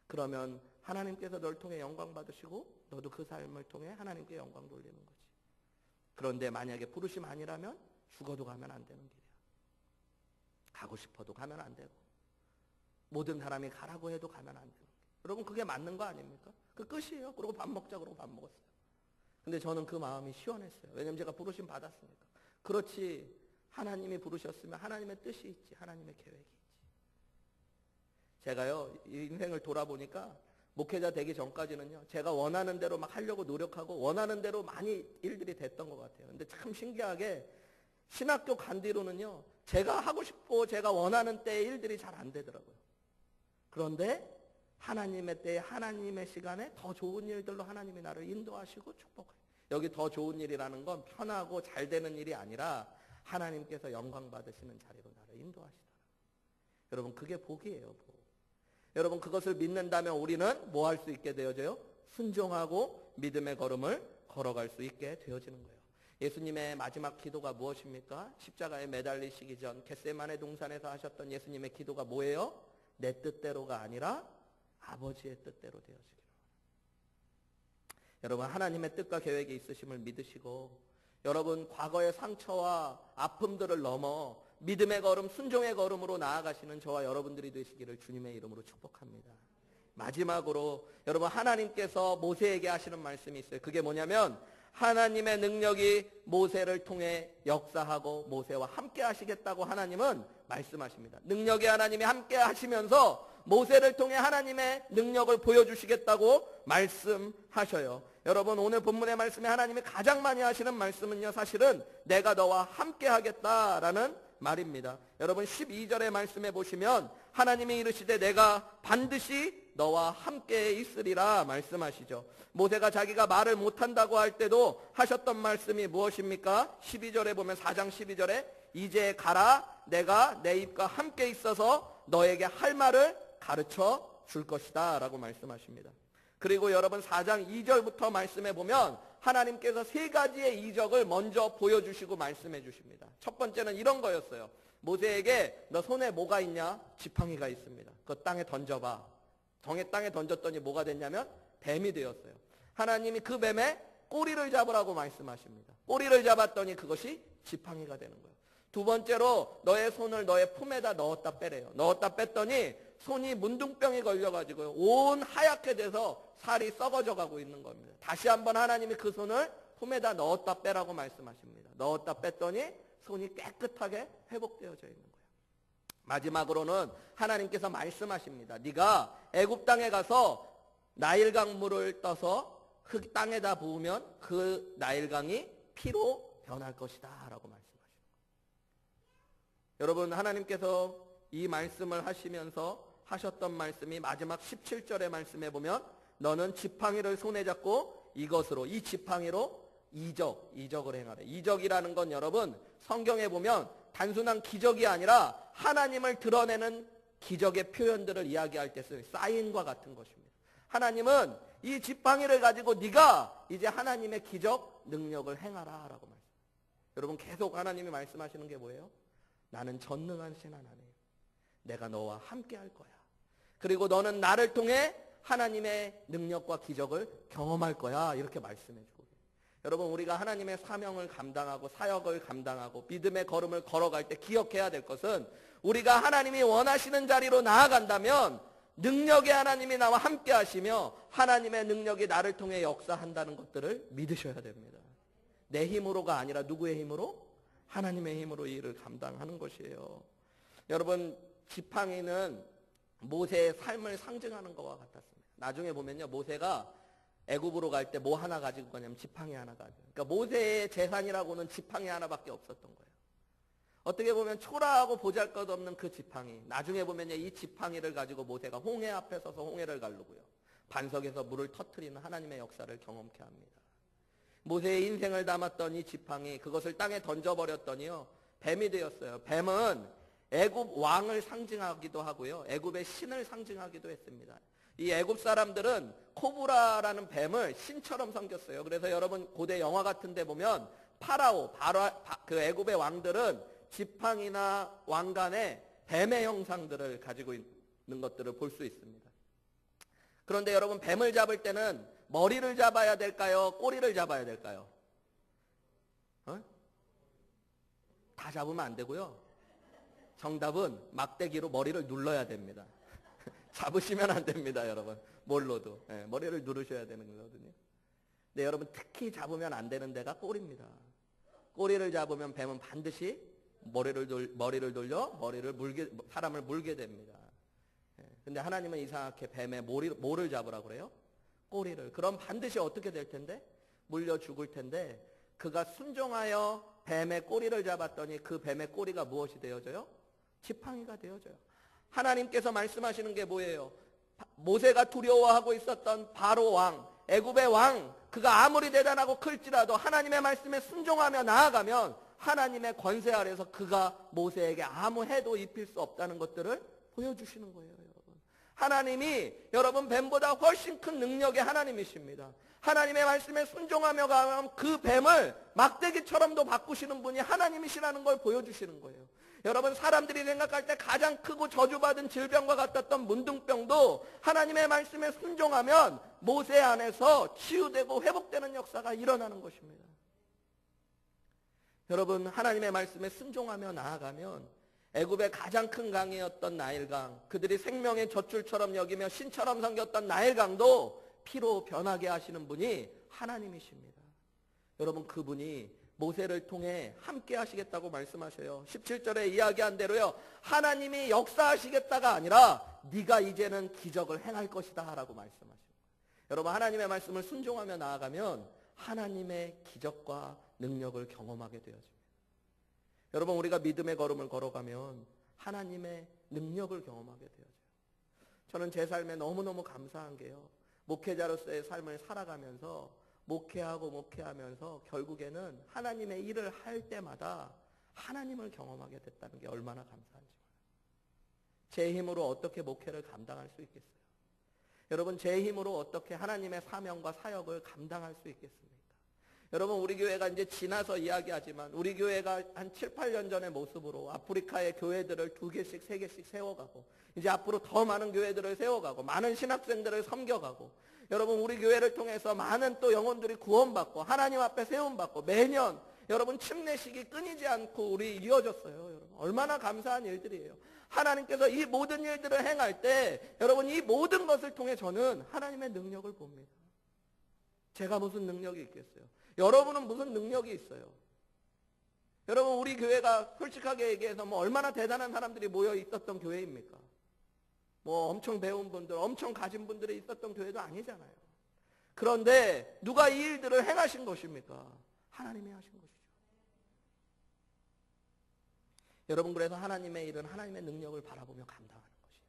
그러면 하나님께서 널 통해 영광 받으시고 너도 그 삶을 통해 하나님께 영광 돌리는 거지. 그런데 만약에 부르심 아니라면 죽어도 가면 안 되는 길이야. 가고 싶어도 가면 안 되고 모든 사람이 가라고 해도 가면 안 되고 여러분 그게 맞는 거 아닙니까? 그 끝이에요. 그러고 밥 먹자 그러고 밥 먹었어요. 근데 저는 그 마음이 시원했어요. 왜냐면 제가 부르심 받았으니까. 그렇지 하나님이 부르셨으면 하나님의 뜻이 있지, 하나님의 계획이 있지. 제가요, 인생을 돌아보니까 목회자 되기 전까지는요, 제가 원하는 대로 막 하려고 노력하고 원하는 대로 많이 일들이 됐던 것 같아요. 근데 참 신기하게 신학교 간 뒤로는요, 제가 하고 싶고 제가 원하는 때에 일들이 잘 안 되더라고요. 그런데 하나님의 때에 하나님의 시간에 더 좋은 일들로 하나님이 나를 인도하시고 축복해요. 여기 더 좋은 일이라는 건 편하고 잘 되는 일이 아니라 하나님께서 영광 받으시는 자리로 나를 인도하시더라고요. 여러분, 그게 복이에요, 복. 여러분, 그것을 믿는다면 우리는 뭐 할 수 있게 되어져요? 순종하고 믿음의 걸음을 걸어갈 수 있게 되어지는 거예요. 예수님의 마지막 기도가 무엇입니까? 십자가에 매달리시기 전 겟세마네 동산에서 하셨던 예수님의 기도가 뭐예요? 내 뜻대로가 아니라 아버지의 뜻대로 되어지기를. 여러분, 하나님의 뜻과 계획이 있으심을 믿으시고, 여러분 과거의 상처와 아픔들을 넘어 믿음의 걸음, 순종의 걸음으로 나아가시는 저와 여러분들이 되시기를 주님의 이름으로 축복합니다. 마지막으로 여러분, 하나님께서 모세에게 하시는 말씀이 있어요. 그게 뭐냐면 하나님의 능력이 모세를 통해 역사하고 모세와 함께 하시겠다고 하나님은 말씀하십니다. 능력이 하나님이 함께 하시면서 모세를 통해 하나님의 능력을 보여주시겠다고 말씀하셔요. 여러분, 오늘 본문의 말씀에 하나님이 가장 많이 하시는 말씀은요, 사실은 내가 너와 함께 하겠다라는 말입니다. 여러분, 12절의 말씀에 보시면 하나님이 이르시되 내가 반드시 너와 함께 있으리라 말씀하시죠. 모세가 자기가 말을 못한다고 할 때도 하셨던 말씀이 무엇입니까? 12절에 보면 4장 12절에 이제 가라, 내가 내 입과 함께 있어서 너에게 할 말을 가르쳐 줄 것이다 라고 말씀하십니다. 그리고 여러분, 4장 2절부터 말씀해 보면 하나님께서 세 가지의 이적을 먼저 보여주시고 말씀해 주십니다. 첫 번째는 이런 거였어요. 모세에게 너 손에 뭐가 있냐? 지팡이가 있습니다. 그거 땅에 던져봐. 땅에 던졌더니 뭐가 됐냐면 뱀이 되었어요. 하나님이 그 뱀의 꼬리를 잡으라고 말씀하십니다. 꼬리를 잡았더니 그것이 지팡이가 되는 거예요. 두 번째로 너의 손을 너의 품에다 넣었다 빼래요. 넣었다 뺐더니 손이 문둥병이 걸려가지고 온 하얗게 돼서 살이 썩어져 가고 있는 겁니다. 다시 한번 하나님이 그 손을 품에다 넣었다 빼라고 말씀하십니다. 넣었다 뺐더니 손이 깨끗하게 회복되어져 있는 거예요. 마지막으로는 하나님께서 말씀하십니다. 네가 애굽 땅에 가서 나일강 물을 떠서 그 땅에다 부으면 그 나일강이 피로 변할 것이다 라고 말씀하십니다. 여러분, 하나님께서 이 말씀을 하시면서 하셨던 말씀이 마지막 17절의 말씀에 보면 너는 지팡이를 손에 잡고 이것으로, 이 지팡이로 이적을 행하래. 이적이라는 건 여러분, 성경에 보면 단순한 기적이 아니라 하나님을 드러내는 기적의 표현들을 이야기할 때 쓰는 사인과 같은 것입니다. 하나님은 이 지팡이를 가지고 네가 이제 하나님의 기적 능력을 행하라 라고 말씀합니다. 여러분, 계속 하나님이 말씀하시는 게 뭐예요? 나는 전능하신 하나님, 내가 너와 함께 할 거야. 그리고 너는 나를 통해 하나님의 능력과 기적을 경험할 거야. 이렇게 말씀해 주고 계세요. 여러분, 우리가 하나님의 사명을 감당하고 사역을 감당하고 믿음의 걸음을 걸어갈 때 기억해야 될 것은 우리가 하나님이 원하시는 자리로 나아간다면 능력의 하나님이 나와 함께 하시며 하나님의 능력이 나를 통해 역사한다는 것들을 믿으셔야 됩니다. 내 힘으로가 아니라 누구의 힘으로? 하나님의 힘으로 이 일을 감당하는 것이에요. 여러분, 지팡이는 모세의 삶을 상징하는 것과 같았습니다. 나중에 보면요, 모세가 애굽으로 갈 때 뭐 하나 가지고 가냐면 지팡이 하나 가지고. 그러니까 모세의 재산이라고는 지팡이 하나밖에 없었던 거예요. 어떻게 보면 초라하고 보잘것없는 그 지팡이. 나중에 보면요, 이 지팡이를 가지고 모세가 홍해 앞에 서서 홍해를 가르고요, 반석에서 물을 터뜨리는 하나님의 역사를 경험케 합니다. 모세의 인생을 담았던 이 지팡이, 그것을 땅에 던져버렸더니요, 뱀이 되었어요. 뱀은 애굽 왕을 상징하기도 하고요, 애굽의 신을 상징하기도 했습니다. 이 애굽 사람들은 코브라라는 뱀을 신처럼 섬겼어요. 그래서 여러분, 고대 영화 같은 데 보면 파라오, 그 애굽의 왕들은 지팡이나 왕관에 뱀의 형상들을 가지고 있는 것들을 볼 수 있습니다. 그런데 여러분, 뱀을 잡을 때는 머리를 잡아야 될까요? 꼬리를 잡아야 될까요? 다 잡으면 안 되고요. 정답은 막대기로 머리를 눌러야 됩니다. 잡으시면 안 됩니다, 여러분. 뭘로도. 네, 머리를 누르셔야 되는 거거든요. 근데 여러분, 특히 잡으면 안 되는 데가 꼬리입니다. 꼬리를 잡으면 뱀은 반드시 머리를 돌려 사람을 물게 됩니다. 근데 하나님은 이상하게 뱀의 뭐를 잡으라고 그래요? 꼬리를. 그럼 반드시 어떻게 될 텐데? 물려 죽을 텐데, 그가 순종하여 뱀의 꼬리를 잡았더니 그 뱀의 꼬리가 무엇이 되어져요? 지팡이가 되어져요. 하나님께서 말씀하시는 게 뭐예요? 모세가 두려워하고 있었던 바로 왕, 애굽의 왕, 그가 아무리 대단하고 클지라도 하나님의 말씀에 순종하며 나아가면 하나님의 권세 아래서 그가 모세에게 아무 해도 입힐 수 없다는 것들을 보여주시는 거예요, 여러분. 하나님이 여러분 뱀보다 훨씬 큰 능력의 하나님이십니다. 하나님의 말씀에 순종하며 가면 그 뱀을 막대기처럼도 바꾸시는 분이 하나님이시라는 걸 보여주시는 거예요. 여러분, 사람들이 생각할 때 가장 크고 저주받은 질병과 같았던 문둥병도 하나님의 말씀에 순종하면 모세 안에서 치유되고 회복되는 역사가 일어나는 것입니다. 여러분, 하나님의 말씀에 순종하며 나아가면 애굽의 가장 큰 강이었던 나일강, 그들이 생명의 젖줄처럼 여기며 신처럼 섬겼던 나일강도 피로 변하게 하시는 분이 하나님이십니다. 여러분, 그분이 모세를 통해 함께 하시겠다고 말씀하셔요. 17절에 이야기한 대로요, 하나님이 역사하시겠다가 아니라 네가 이제는 기적을 행할 것이다 라고 말씀하십니다. 여러분, 하나님의 말씀을 순종하며 나아가면 하나님의 기적과 능력을 경험하게 되어집니다. 여러분, 우리가 믿음의 걸음을 걸어가면 하나님의 능력을 경험하게 되어져요. 저는 제 삶에 너무너무 감사한 게요, 목회자로서의 삶을 살아가면서 목회하면서 결국에는 하나님의 일을 할 때마다 하나님을 경험하게 됐다는 게 얼마나 감사한지. 제 힘으로 어떻게 목회를 감당할 수 있겠어요? 여러분, 제 힘으로 어떻게 하나님의 사명과 사역을 감당할 수 있겠습니까? 여러분, 우리 교회가 이제 지나서 이야기하지만 우리 교회가 한 7, 8년 전의 모습으로 아프리카의 교회들을 2개씩, 3개씩 세워가고 이제 앞으로 더 많은 교회들을 세워가고 많은 신학생들을 섬겨가고, 여러분, 우리 교회를 통해서 많은 또 영혼들이 구원받고 하나님 앞에 세움받고 매년 여러분 침례식이 끊이지 않고 우리 이어졌어요. 여러분, 얼마나 감사한 일들이에요. 하나님께서 이 모든 일들을 행할 때 여러분, 이 모든 것을 통해 저는 하나님의 능력을 봅니다. 제가 무슨 능력이 있겠어요? 여러분은 무슨 능력이 있어요? 여러분, 우리 교회가 솔직하게 얘기해서 얼마나 대단한 사람들이 모여 있었던 교회입니까? 엄청 배운 분들, 엄청 가진 분들이 있었던 교회도 아니잖아요. 그런데 누가 이 일들을 행하신 것입니까? 하나님이 하신 것이죠. 여러분, 그래서 하나님의 일은 하나님의 능력을 바라보며 감당하는 것이에요.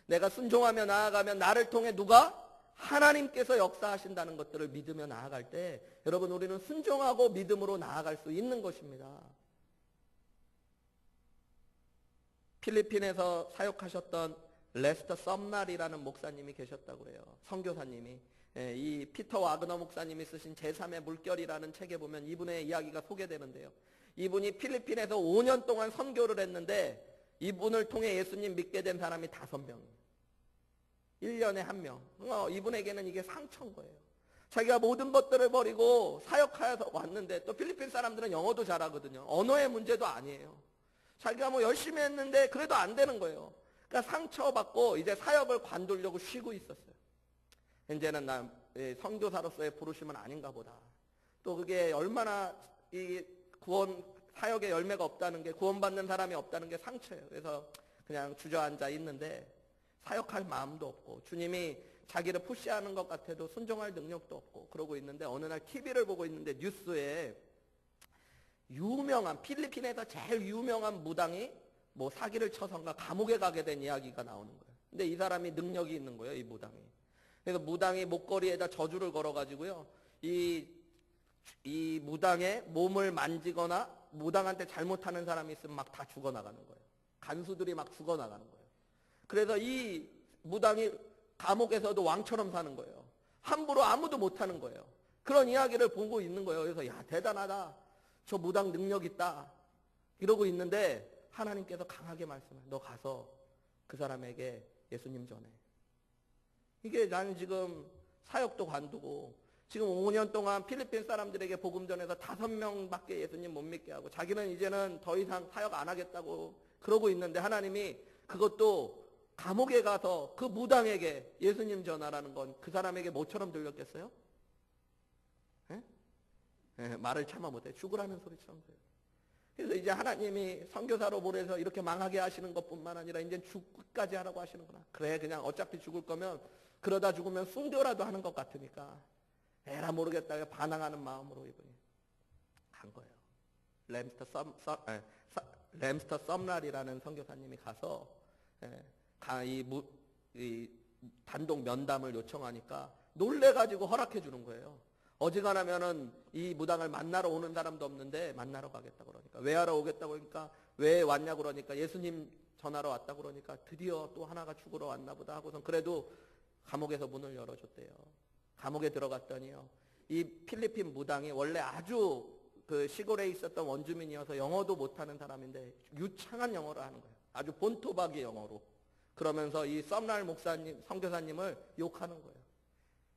내가 순종하며 나아가면 나를 통해 누가? 하나님께서 역사하신다는 것들을 믿으며 나아갈 때 여러분, 우리는 순종하고 믿음으로 나아갈 수 있는 것입니다. 필리핀에서 사역하셨던 레스터 썸날이라는 목사님이 계셨다고 해요. 선교사님이. 이 피터 와그너 목사님이 쓰신 제3의 물결이라는 책에 보면 이분의 이야기가 소개되는데요. 이분이 필리핀에서 5년 동안 선교를 했는데 이분을 통해 예수님 믿게 된 사람이 5명이에요. 1년에 1명. 이분에게는 이게 상처인 거예요. 자기가 모든 것들을 버리고 사역하여서 왔는데, 또 필리핀 사람들은 영어도 잘하거든요. 언어의 문제도 아니에요. 자기가 열심히 했는데 그래도 안 되는 거예요. 그러니까 상처받고 이제 사역을 관두려고 쉬고 있었어요. 이제는 나 선교사로서의 부르심은 아닌가 보다. 또 그게 얼마나 이 구원 사역의 열매가 없다는 게, 구원받는 사람이 없다는 게 상처예요. 그래서 그냥 주저앉아 있는데 사역할 마음도 없고 주님이 자기를 푸시하는 것 같아도 순종할 능력도 없고 그러고 있는데, 어느 날 TV를 보고 있는데 뉴스에 유명한, 필리핀에서 제일 유명한 무당이 사기를 쳐선가 감옥에 가게 된 이야기가 나오는 거예요. 근데 이 사람이 능력이 있는 거예요, 이 무당이. 그래서 무당이 목걸이에다 저주를 걸어가지고요, 이 무당의 몸을 만지거나 무당한테 잘못하는 사람이 있으면 막 다 죽어나가는 거예요. 간수들이 막 죽어나가는 거예요. 그래서 이 무당이 감옥에서도 왕처럼 사는 거예요. 함부로 아무도 못하는 거예요. 그런 이야기를 보고 있는 거예요. 그래서 야, 대단하다, 저 무당 능력 있다 이러고 있는데 하나님께서 강하게 말씀해요. 너 가서 그 사람에게 예수님 전해. 이게 나는 지금 사역도 관두고 지금 5년 동안 필리핀 사람들에게 복음 전해서 5명밖에 예수님 못 믿게 하고 자기는 이제는 더 이상 사역 안 하겠다고 그러고 있는데, 하나님이 그것도 감옥에 가서 그 무당에게 예수님 전하라는 건 그 사람에게 뭐처럼 들렸겠어요? 말을 참아 못해. 죽으라는 소리처럼 들려요. 그래서 이제 하나님이 선교사로 보내서 이렇게 망하게 하시는 것뿐만 아니라 이제 죽기까지 하라고 하시는구나. 그래, 그냥 어차피 죽을 거면 그러다 죽으면 순교라도 하는 것 같으니까 에라 모르겠다 반항하는 마음으로 이분이 간 거예요. 램스터 썸날이라는 선교사님이 가서 이 단독 면담을 요청하니까 놀래가지고 허락해 주는 거예요. 어지간하면은 이 무당을 만나러 오는 사람도 없는데 만나러 가겠다고 그러니까. 왜 하러 오겠다고 그러니까 왜 왔냐고 그러니까 예수님 전하러 왔다고 그러니까 드디어 또 하나가 죽으러 왔나 보다 하고선 그래도 감옥에서 문을 열어줬대요. 감옥에 들어갔더니요. 이 필리핀 무당이 원래 아주 그 시골에 있었던 원주민이어서 영어도 못하는 사람인데 유창한 영어를 하는 거예요. 아주 본토박이 영어로. 그러면서 이 썸날 목사님, 선교사님을 욕하는 거예요.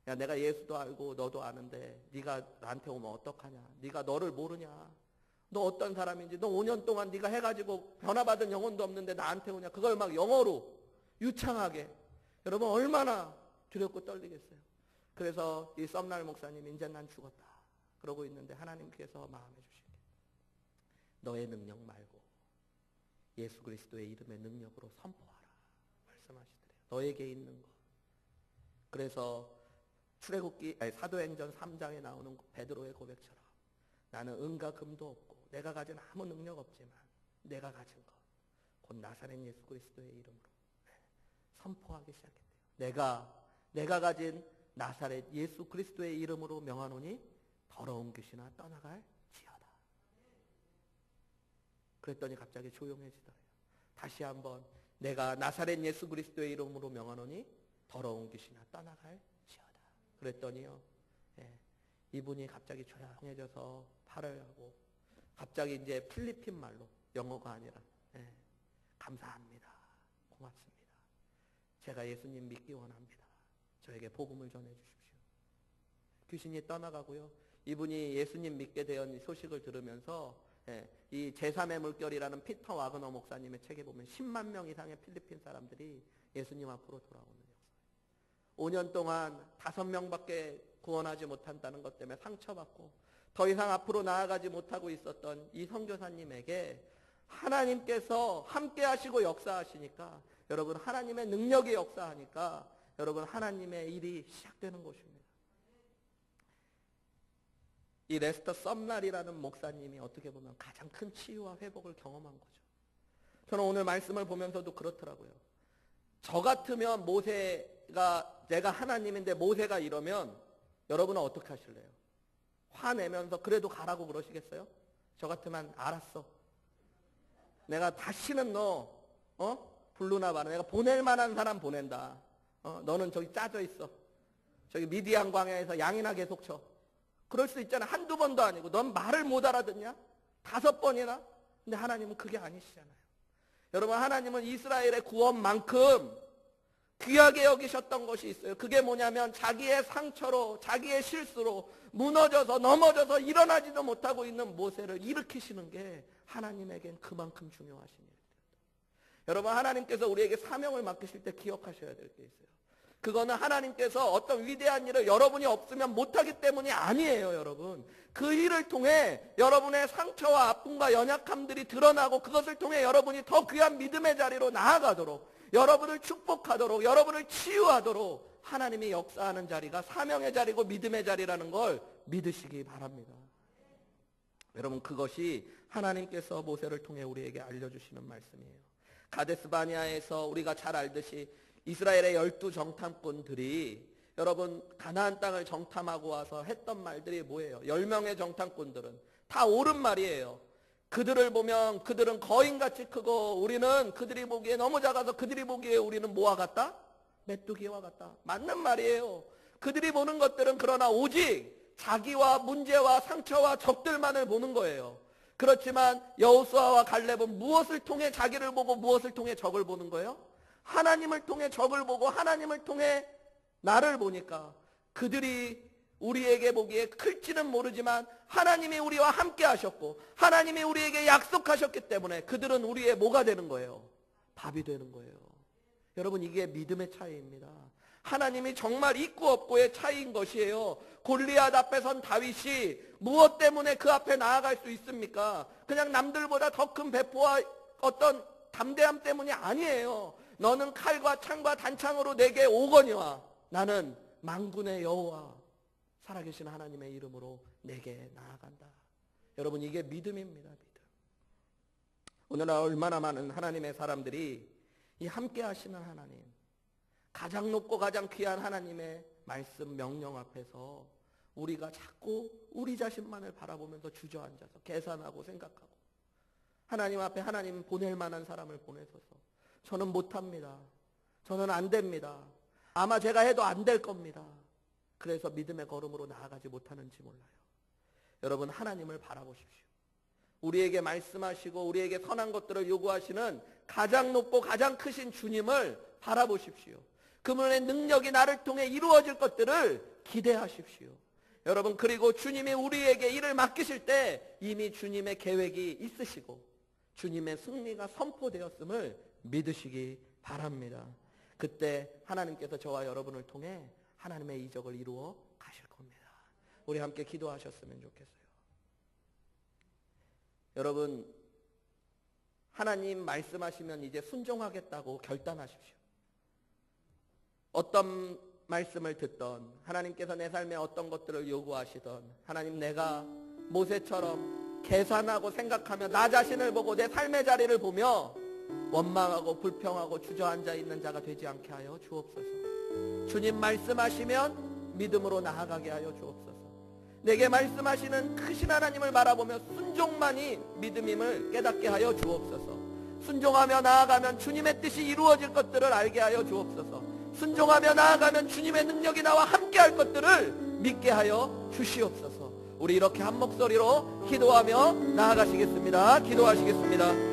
야, 내가 예수도 알고 너도 아는데 네가 나한테 오면 어떡하냐? 네가 너를 모르냐? 너 어떤 사람인지 너 5년 동안 네가 해가지고 변화받은 영혼도 없는데 나한테 오냐? 그걸 막 영어로 유창하게. 여러분 얼마나 두렵고 떨리겠어요. 그래서 이 썸날 목사님이 이제 난 죽었다 그러고 있는데 하나님께서 마음에 주신 게 너의 능력 말고 예수 그리스도의 이름의 능력으로 선포하라 말씀하시더래요. 너에게 있는 것. 그래서 사도행전 3장에 나오는 베드로의 고백처럼 나는 은과 금도 없고 내가 가진 아무 능력 없지만 내가 가진 것 곧 나사렛 예수 그리스도의 이름으로 선포하기 시작했대요. 내가 가진 나사렛 예수 그리스도의 이름으로 명하노니 더러운 귀신아 떠나갈지어다. 그랬더니 갑자기 조용해지더래요. 다시 한번 내가 나사렛 예수 그리스도의 이름으로 명하노니 더러운 귀신아 떠나갈지어다. 그랬더니요, 이분이 갑자기 조용해져서 팔을 하고 갑자기 이제 필리핀 말로 영어가 아니라 감사합니다. 고맙습니다. 제가 예수님 믿기 원합니다. 저에게 복음을 전해주십시오. 귀신이 떠나가고요. 이분이 예수님 믿게 된 소식을 들으면서 이 제3의 물결이라는 피터 와그너 목사님의 책에 보면 10만 명 이상의 필리핀 사람들이 예수님 앞으로 돌아오는 역사예요. 5년 동안 5명밖에 구원하지 못한다는 것 때문에 상처받고 더 이상 앞으로 나아가지 못하고 있었던 이 선교사님에게 하나님께서 함께 하시고 역사하시니까 여러분 하나님의 능력이 역사하니까 여러분 하나님의 일이 시작되는 것입니다. 이 레스터 썸날이라는 목사님이 어떻게 보면 가장 큰 치유와 회복을 경험한 거죠. 저는 오늘 말씀을 보면서도 그렇더라고요. 저 같으면 모세가 내가 하나님인데 모세가 이러면 여러분은 어떻게 하실래요? 화내면서 그래도 가라고 그러시겠어요? 저 같으면 알았어. 내가 다시는 너 블루나 바나 내가 보낼 만한 사람 보낸다. 너는 저기 짜져 있어. 저기 미디안 광야에서 양이나 계속 쳐. 그럴 수 있잖아. 한두 번도 아니고. 넌 말을 못 알아듣냐? 5번이나? 근데 하나님은 그게 아니시잖아요. 여러분 하나님은 이스라엘의 구원만큼 귀하게 여기셨던 것이 있어요. 그게 뭐냐면 자기의 상처로 자기의 실수로 무너져서 넘어져서 일어나지도 못하고 있는 모세를 일으키시는 게 하나님에겐 그만큼 중요하신 일입니다. 여러분 하나님께서 우리에게 사명을 맡기실 때 기억하셔야 될 게 있어요. 그거는 하나님께서 어떤 위대한 일을 여러분이 없으면 못하기 때문이 아니에요. 여러분 그 일을 통해 여러분의 상처와 아픔과 연약함들이 드러나고 그것을 통해 여러분이 더 귀한 믿음의 자리로 나아가도록 여러분을 축복하도록 여러분을 치유하도록 하나님이 역사하는 자리가 사명의 자리고 믿음의 자리라는 걸 믿으시기 바랍니다. 여러분 그것이 하나님께서 모세를 통해 우리에게 알려주시는 말씀이에요. 가데스 바네아에서 우리가 잘 알듯이 이스라엘의 12 정탐꾼들이 여러분 가나안 땅을 정탐하고 와서 했던 말들이 뭐예요? 10명의 정탐꾼들은 다 옳은 말이에요. 그들을 보면 그들은 거인같이 크고 우리는 그들이 보기에 너무 작아서 그들이 보기에 우리는 뭐와 같다? 메뚜기와 같다. 맞는 말이에요. 그들이 보는 것들은 그러나 오직 자기와 문제와 상처와 적들만을 보는 거예요. 그렇지만 여호수아와 갈렙은 무엇을 통해 자기를 보고 무엇을 통해 적을 보는 거예요? 하나님을 통해 적을 보고 하나님을 통해 나를 보니까 그들이 우리에게 보기에 클지는 모르지만 하나님이 우리와 함께 하셨고 하나님이 우리에게 약속하셨기 때문에 그들은 우리의 뭐가 되는 거예요? 밥이 되는 거예요. 여러분 이게 믿음의 차이입니다. 하나님이 정말 있고 없고의 차이인 것이에요. 골리앗 앞에 선 다윗이 무엇 때문에 그 앞에 나아갈 수 있습니까? 그냥 남들보다 더 큰 배포와 어떤 담대함 때문이 아니에요. 너는 칼과 창과 단창으로 내게 오거니와 나는 만군의 여호와 살아계신 하나님의 이름으로 내게 나아간다. 여러분, 이게 믿음입니다. 믿음. 오늘날 얼마나 많은 하나님의 사람들이 이 함께 하시는 하나님, 가장 높고 가장 귀한 하나님의 말씀 명령 앞에서 우리가 자꾸 우리 자신만을 바라보면서 주저앉아서 계산하고 생각하고 하나님 앞에 하나님 보낼 만한 사람을 보내셔서 저는 못합니다. 저는 안 됩니다. 아마 제가 해도 안 될 겁니다. 그래서 믿음의 걸음으로 나아가지 못하는지 몰라요. 여러분, 하나님을 바라보십시오. 우리에게 말씀하시고 우리에게 선한 것들을 요구하시는 가장 높고 가장 크신 주님을 바라보십시오. 그분의 능력이 나를 통해 이루어질 것들을 기대하십시오. 여러분, 그리고 주님이 우리에게 일을 맡기실 때 이미 주님의 계획이 있으시고 주님의 승리가 선포되었음을 믿으시기 바랍니다. 그때 하나님께서 저와 여러분을 통해 하나님의 이적을 이루어 가실 겁니다. 우리 함께 기도하셨으면 좋겠어요. 여러분, 하나님 말씀하시면 이제 순종하겠다고 결단하십시오. 어떤 말씀을 듣던, 하나님께서 내 삶에 어떤 것들을 요구하시던, 하나님, 내가 모세처럼 계산하고 생각하며 나 자신을 보고 내 삶의 자리를 보며 원망하고 불평하고 주저앉아 있는 자가 되지 않게 하여 주옵소서. 주님 말씀하시면 믿음으로 나아가게 하여 주옵소서. 내게 말씀하시는 크신 하나님을 바라보며 순종만이 믿음임을 깨닫게 하여 주옵소서. 순종하며 나아가면 주님의 뜻이 이루어질 것들을 알게 하여 주옵소서. 순종하며 나아가면 주님의 능력이 나와 함께할 것들을 믿게 하여 주시옵소서. 우리 이렇게 한 목소리로 기도하며 나아가시겠습니다. 기도하시겠습니다.